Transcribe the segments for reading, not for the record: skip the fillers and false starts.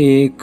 1,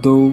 2,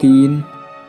3,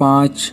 5,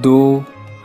2,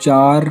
4,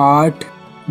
8,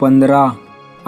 15।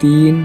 3,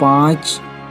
5,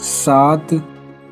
7,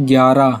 11।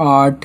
8,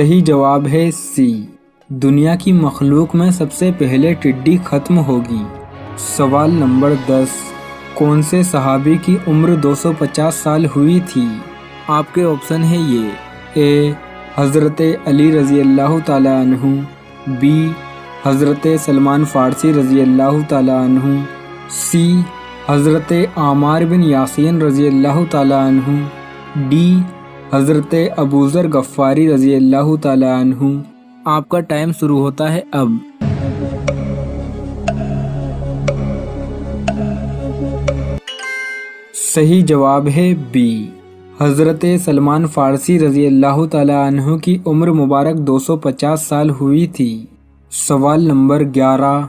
صحیح جواب ہے سی، دنیا کی مخلوق میں سب سے پہلے ٹڈی ختم ہوگی۔ سوال نمبر 10، کون سے صحابی کی عمر 250 سال ہوئی تھی؟ آپ کے آپشن ہیں یہ، اے حضرت علی رضی اللہ تعالیٰ عنہ، بی حضرت سلمان فارسی رضی اللہ تعالیٰ عنہ، سی حضرت عمار بن یاسین رضی اللہ تعالیٰ عنہ، ڈی حضرت ابوذر غفاری رضی اللہ تعالیٰ عنہ۔ آپ کا ٹائم شروع ہوتا ہے اب۔ صحیح جواب ہے بی، حضرت سلمان فارسی رضی اللہ تعالیٰ عنہ کی عمر مبارک 250 سال ہوئی تھی۔ سوال نمبر 11،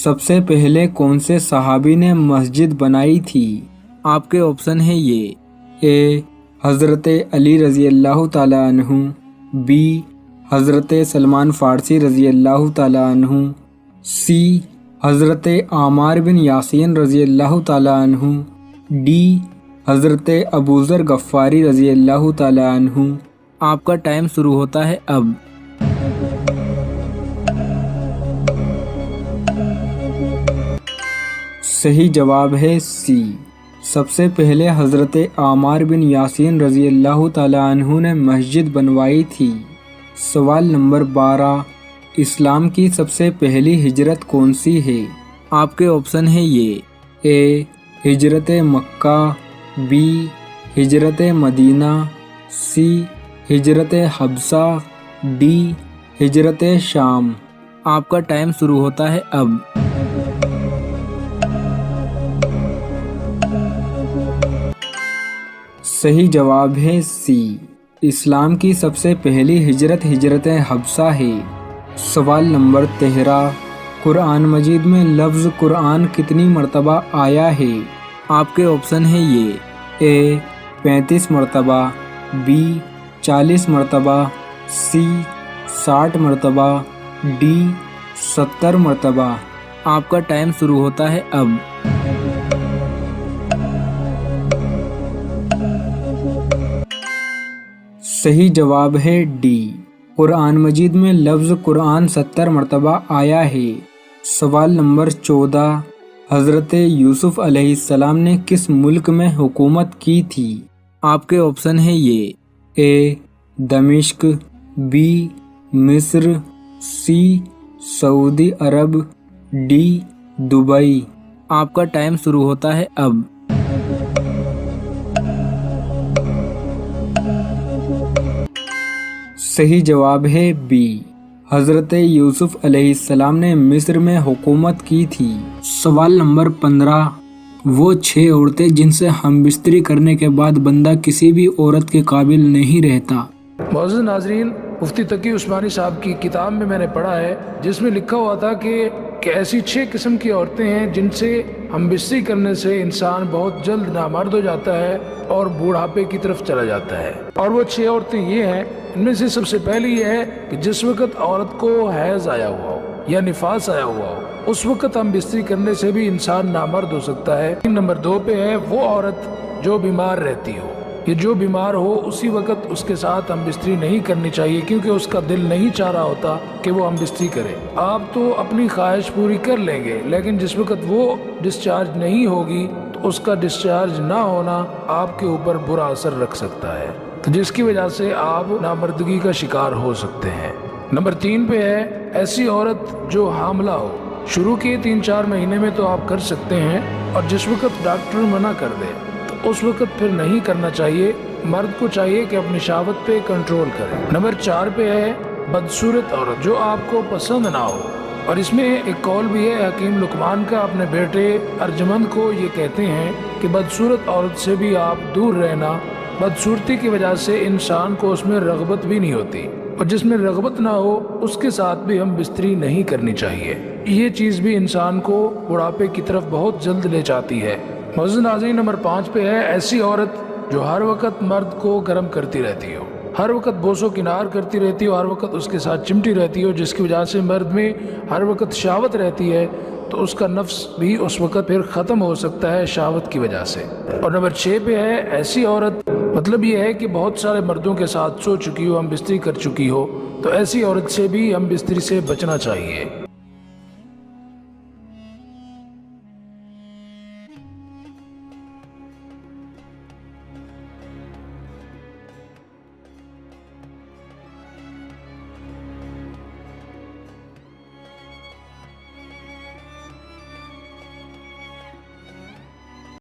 سب سے پہلے کون سے صحابی نے مسجد بنائی تھی؟ آپ کے آپشن ہیں یہ، اے حضرت علی رضی اللہ تعالیٰ عنہ، بی حضرت سلمان فارسی رضی اللہ تعالیٰ عنہ، سی حضرت عمار بن یاسین رضی اللہ تعالیٰ عنہ، ڈی حضرت ابوذر غفاری رضی اللہ تعالیٰ عنہ۔ آپ کا ٹائم شروع ہوتا ہے اب۔ صحیح جواب ہے سی، سب سے پہلے حضرت عمار بن یاسین رضی اللہ تعالیٰ عنہ نے مسجد بنوائی تھی۔ سوال نمبر 12، اسلام کی سب سے پہلی ہجرت کون سی ہے؟ آپ کے آپشن ہیں یہ، اے ہجرت مکہ، بی ہجرت مدینہ، سی ہجرت حبشہ، ڈی ہجرت شام۔ آپ کا ٹائم شروع ہوتا ہے اب۔ صحیح جواب ہے سی، اسلام کی سب سے پہلی ہجرت ہجرت حبشہ ہے۔ سوال نمبر 13، قرآن مجید میں لفظ قرآن کتنی مرتبہ آیا ہے؟ آپ کے آپشن ہیں یہ، اے 35 مرتبہ، بی 40 مرتبہ، سی 60 مرتبہ، ڈی 70 مرتبہ۔ آپ کا ٹائم شروع ہوتا ہے اب۔ صحیح جواب ہے ڈی، قرآن مجید میں لفظ قرآن 70 مرتبہ آیا ہے۔ سوال نمبر 14، حضرت یوسف علیہ السلام نے کس ملک میں حکومت کی تھی؟ آپ کے آپشن ہیں یہ، اے دمشق، بی مصر، سی سعودی عرب، ڈی دبئی۔ آپ کا ٹائم شروع ہوتا ہے اب۔ صحیح جواب ہے بی، حضرت یوسف علیہ السلام نے مصر میں حکومت کی تھی۔ سوال نمبر 15، وہ 6 عورتیں جن سے ہم بستری کرنے کے بعد بندہ کسی بھی عورت کے قابل نہیں رہتا۔ معزز ناظرین، مفتی تقی عثمانی صاحب کی کتاب میں میں نے پڑھا ہے جس میں لکھا ہوا تھا کہ ایسی 6 قسم کی عورتیں ہیں جن سے ہم بستری کرنے سے انسان بہت جلد نامرد ہو جاتا ہے اور بوڑھاپے کی طرف چلا جاتا ہے، اور وہ 6 عورتیں یہ ہیں۔ ان میں سے سب سے پہلی یہ ہے کہ جس وقت عورت کو حیض آیا ہوا ہو یا نفاس آیا ہوا ہو، اس وقت ہم بستری کرنے سے بھی انسان نامرد ہو سکتا ہے۔ نمبر 2 پہ ہے وہ عورت جو بیمار رہتی ہو، یہ جو بیمار ہو اسی وقت اس کے ساتھ ہم بستری نہیں کرنی چاہیے، کیونکہ اس کا دل نہیں چاہ رہا ہوتا کہ وہ ہم بستری کرے۔ آپ تو اپنی خواہش پوری کر لیں گے، لیکن جس وقت وہ ڈسچارج نہیں ہوگی تو اس کا ڈسچارج نہ ہونا آپ کے اوپر برا اثر رکھ سکتا ہے، تو جس کی وجہ سے آپ نامردگی کا شکار ہو سکتے ہیں۔ نمبر 3 پہ ہے ایسی عورت جو حاملہ ہو، شروع کے 3-4 مہینے میں تو آپ کر سکتے ہیں، اور جس وقت ڈاکٹر منع کر دے تو اس وقت پھر نہیں کرنا چاہیے۔ مرد کو چاہیے کہ اپنی شہوت پہ کنٹرول کرے۔ نمبر 4 پہ ہے بدصورت عورت جو آپ کو پسند نہ ہو، اور اس میں ایک قول بھی ہے حکیم لقمان کا اپنے بیٹے ارجمند کو، یہ کہتے ہیں کہ بدصورت عورت سے بھی آپ دور رہنا۔ بدصورتی کی وجہ سے انسان کو اس میں رغبت بھی نہیں ہوتی، اور جس میں رغبت نہ ہو اس کے ساتھ بھی ہم بستری نہیں کرنی چاہیے۔ یہ چیز بھی انسان کو بڑھاپے کی طرف بہت جلد لے جاتی ہے۔ معزز ناظرین، نمبر 5 پہ ہے ایسی عورت جو ہر وقت مرد کو گرم کرتی رہتی ہو، ہر وقت بوس و کنار کرتی رہتی ہو، ہر وقت اس کے ساتھ چمٹی رہتی ہو، جس کی وجہ سے مرد میں ہر وقت شہوت رہتی ہے، تو اس کا نفس بھی اس وقت پھر ختم ہو سکتا ہے شہوت کی وجہ سے۔ اور نمبر 6 پہ ہے ایسی عورت مطلب یہ ہے کہ بہت سارے مردوں کے ساتھ سو چکی ہو، ہم بستری کر چکی ہو، تو ایسی عورت سے بھی ہم بستری سے بچنا چاہیے۔